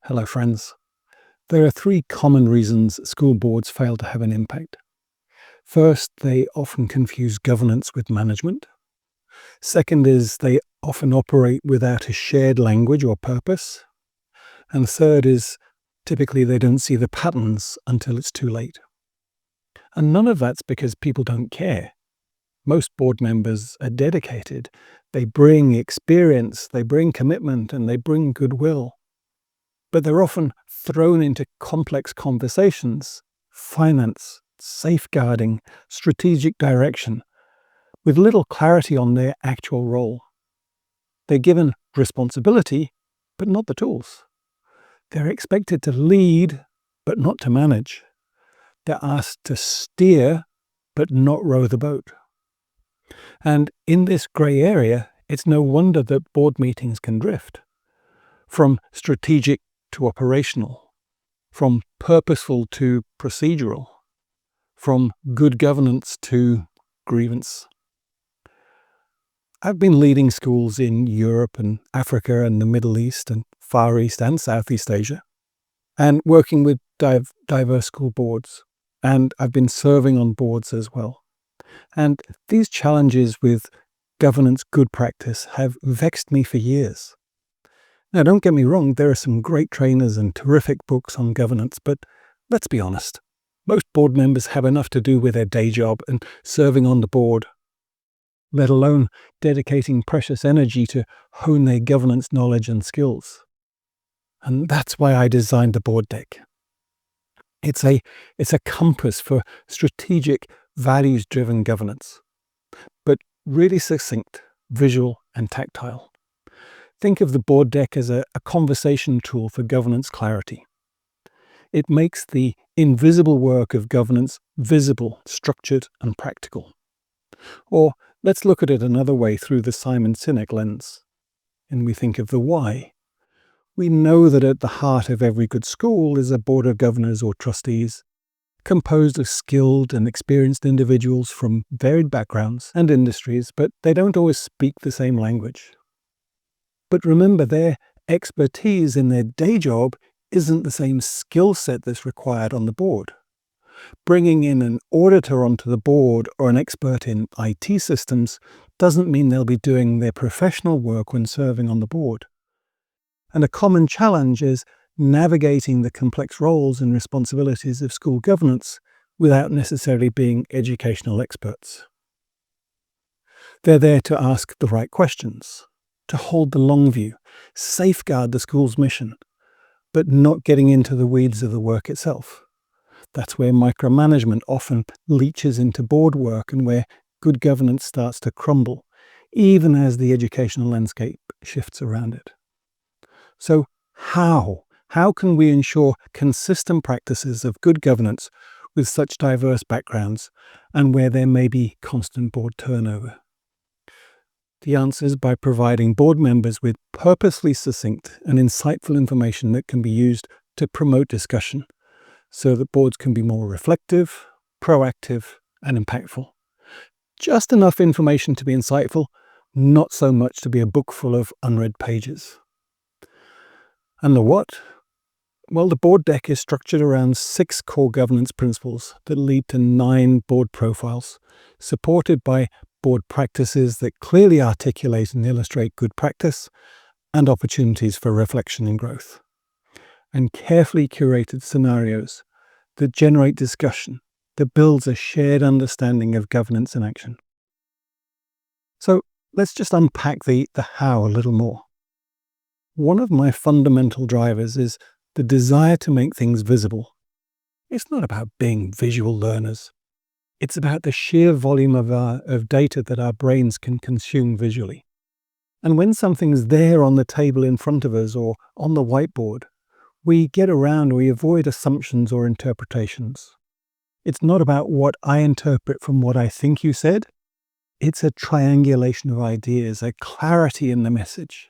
Hello, friends. There are three common reasons school boards fail to have an impact. First, they often confuse governance with management. Second is they often operate without a shared language or purpose. And third is typically they don't see the patterns until it's too late. And none of that's because people don't care. Most board members are dedicated. They bring experience, they bring commitment, and they bring goodwill. But they're often thrown into complex conversations, finance, safeguarding, strategic direction, with little clarity on their actual role. They're given responsibility, but not the tools. They're expected to lead, but not to manage. They're asked to steer, but not row the boat. And in this grey area, it's no wonder that board meetings can drift. From strategic to operational, from purposeful to procedural, from good governance to grievance. I've been leading schools in Europe and Africa and the Middle East and Far East and Southeast Asia, and working with diverse school boards. And I've been serving on boards as well. And these challenges with governance good practice have vexed me for years. Now, don't get me wrong, there are some great trainers and terrific books on governance, but let's be honest. Most board members have enough to do with their day job and serving on the board, let alone dedicating precious energy to hone their governance knowledge and skills. And that's why I designed the board deck. It's a compass for strategic, values-driven governance, but really succinct, visual, and tactile. Think of the board deck as a conversation tool for governance clarity. It makes the invisible work of governance visible, structured, and practical. Or let's look at it another way through the Simon Sinek lens. And we think of the why. We know that at the heart of every good school is a board of governors or trustees, composed of skilled and experienced individuals from varied backgrounds and industries, but they don't always speak the same language. But remember, their expertise in their day job isn't the same skill set that's required on the board. Bringing in an auditor onto the board or an expert in IT systems doesn't mean they'll be doing their professional work when serving on the board. And a common challenge is navigating the complex roles and responsibilities of school governance without necessarily being educational experts. They're there to ask the right questions, to hold the long view, safeguard the school's mission, but not getting into the weeds of the work itself. That's where micromanagement often leaches into board work and where good governance starts to crumble, even as the educational landscape shifts around it. So how can we ensure consistent practices of good governance with such diverse backgrounds and where there may be constant board turnover? The answer is by providing board members with purposely succinct and insightful information that can be used to promote discussion so that boards can be more reflective, proactive, and impactful. Just enough information to be insightful, not so much to be a book full of unread pages. And the what? Well, the board deck is structured around 6 core governance principles that lead to 9 board profiles, supported by board practices that clearly articulate and illustrate good practice and opportunities for reflection and growth, and carefully curated scenarios that generate discussion that builds a shared understanding of governance in action. So let's just unpack the how a little more. One of my fundamental drivers is the desire to make things visible. It's not about being visual learners. It's about the sheer volume of data that our brains can consume visually. And when something's there on the table in front of us or on the whiteboard, we avoid assumptions or interpretations. It's not about what I interpret from what I think you said. It's a triangulation of ideas, a clarity in the message.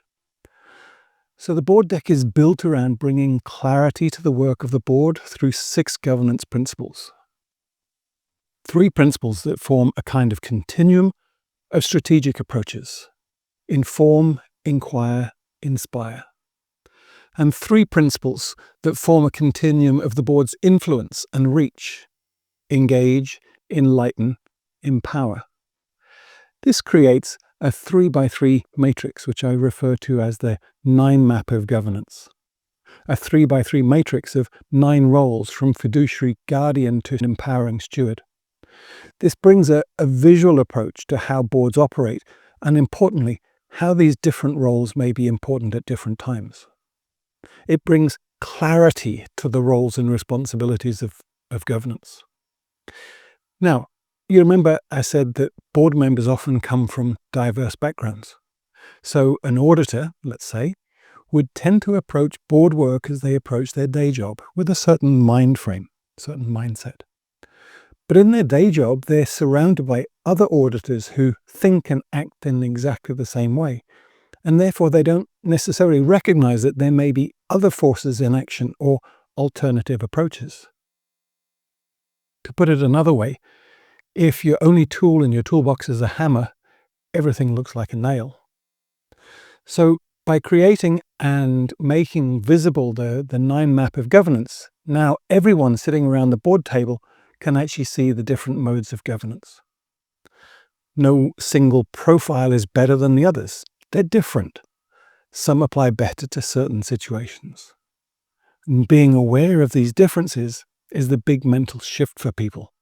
So the board deck is built around bringing clarity to the work of the board through 6 governance principles. 3 principles that form a kind of continuum of strategic approaches: inform, inquire, inspire. and 3 principles that form a continuum of the board's influence and reach: engage, enlighten, empower. This creates a 3x3 matrix, which I refer to as the 9 map of governance. A 3x3 matrix of 9 roles, from fiduciary guardian to empowering steward. This brings a visual approach to how boards operate, and importantly, how these different roles may be important at different times. It brings clarity to the roles and responsibilities of governance. Now, you remember I said that board members often come from diverse backgrounds. So an auditor, let's say, would tend to approach board work as they approach their day job, with a certain mind frame, certain mindset. But in their day job, they're surrounded by other auditors who think and act in exactly the same way, and therefore they don't necessarily recognize that there may be other forces in action or alternative approaches. To put it another way, if your only tool in your toolbox is a hammer, everything looks like a nail. So by creating and making visible the 9 map of governance, now everyone sitting around the board table can actually see the different modes of governance. No single profile is better than the others. They're different. Some apply better to certain situations. And being aware of these differences is the big mental shift for people,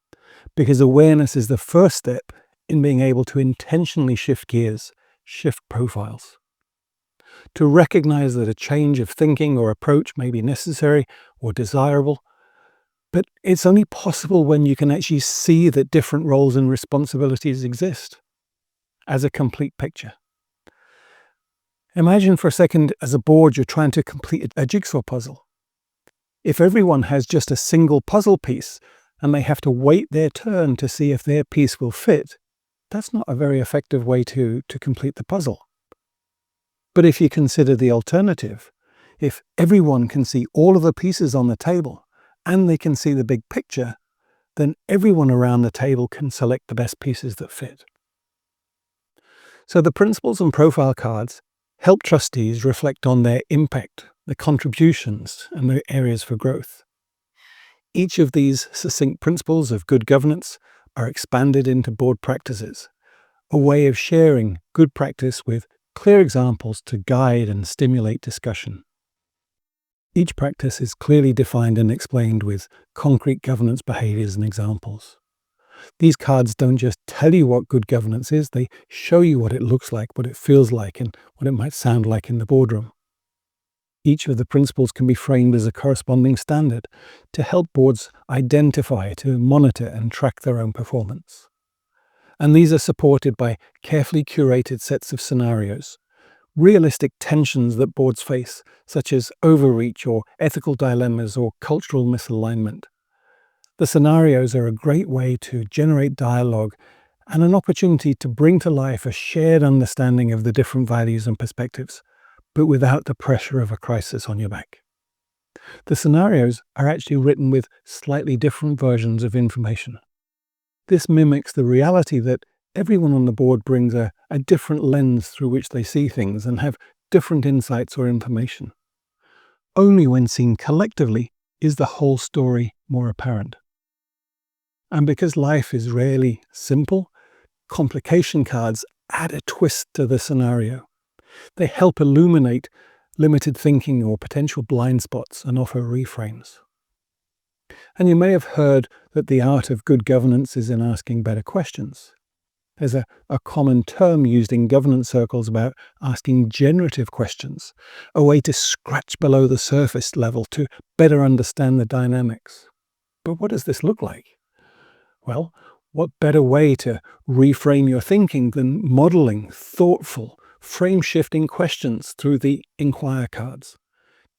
because awareness is the first step in being able to intentionally shift gears, shift profiles. To recognize that a change of thinking or approach may be necessary or desirable, but it's only possible when you can actually see that different roles and responsibilities exist as a complete picture. Imagine for a second, as a board, you're trying to complete a jigsaw puzzle. If everyone has just a single puzzle piece and they have to wait their turn to see if their piece will fit, that's not a very effective way to complete the puzzle. But if you consider the alternative, if everyone can see all of the pieces on the table and they can see the big picture, then everyone around the table can select the best pieces that fit. So the principles and profile cards help trustees reflect on their impact, the contributions, and the areas for growth. Each of these succinct principles of good governance are expanded into board practices, a way of sharing good practice with clear examples to guide and stimulate discussion. Each practice is clearly defined and explained with concrete governance behaviors and examples. These cards don't just tell you what good governance is, they show you what it looks like, what it feels like, and what it might sound like in the boardroom. Each of the principles can be framed as a corresponding standard to help boards identify, to monitor and track their own performance. And these are supported by carefully curated sets of scenarios, realistic tensions that boards face, such as overreach or ethical dilemmas or cultural misalignment. The scenarios are a great way to generate dialogue and an opportunity to bring to life a shared understanding of the different values and perspectives, but without the pressure of a crisis on your back. The scenarios are actually written with slightly different versions of information. This mimics the reality that everyone on the board brings a different lens through which they see things and have different insights or information. Only when seen collectively is the whole story more apparent. And because life is rarely simple, complication cards add a twist to the scenario. They help illuminate limited thinking or potential blind spots and offer reframes. And you may have heard that the art of good governance is in asking better questions. There's a common term used in governance circles about asking generative questions, a way to scratch below the surface level to better understand the dynamics. But what does this look like? Well, what better way to reframe your thinking than modeling thoughtful, frame-shifting questions through the Inquire cards?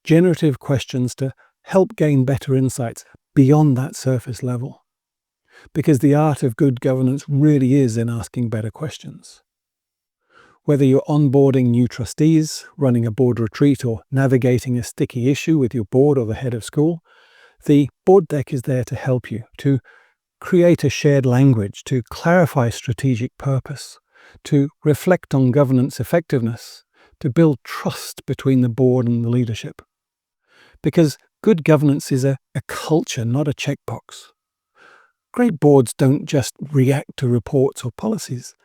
Generative questions to help gain better insights beyond that surface level. Because the art of good governance really is in asking better questions. Whether you're onboarding new trustees, running a board retreat, or navigating a sticky issue with your board or the head of school, the board deck is there to help you, to create a shared language, to clarify strategic purpose, to reflect on governance effectiveness, to build trust between the board and the leadership. because good governance is a culture, not a checkbox. Great boards don't just react to reports or policies.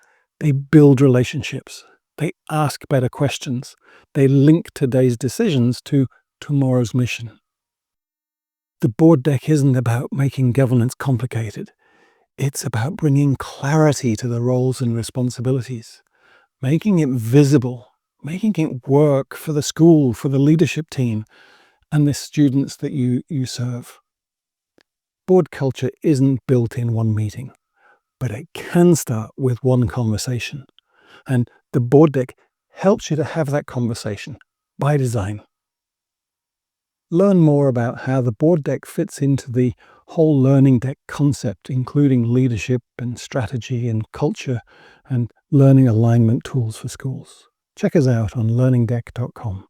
They build relationships. They ask better questions. They link today's decisions to tomorrow's mission. The board deck isn't about making governance complicated. It's about bringing clarity to the roles and responsibilities, making it visible, making it work for the school, for the leadership team, and the students that you serve. Board culture isn't built in one meeting, but it can start with one conversation. And the board deck helps you to have that conversation by design. Learn more about how the board deck fits into the whole learning deck concept, including leadership and strategy and culture and learning alignment tools for schools. Check us out on learningdeck.com.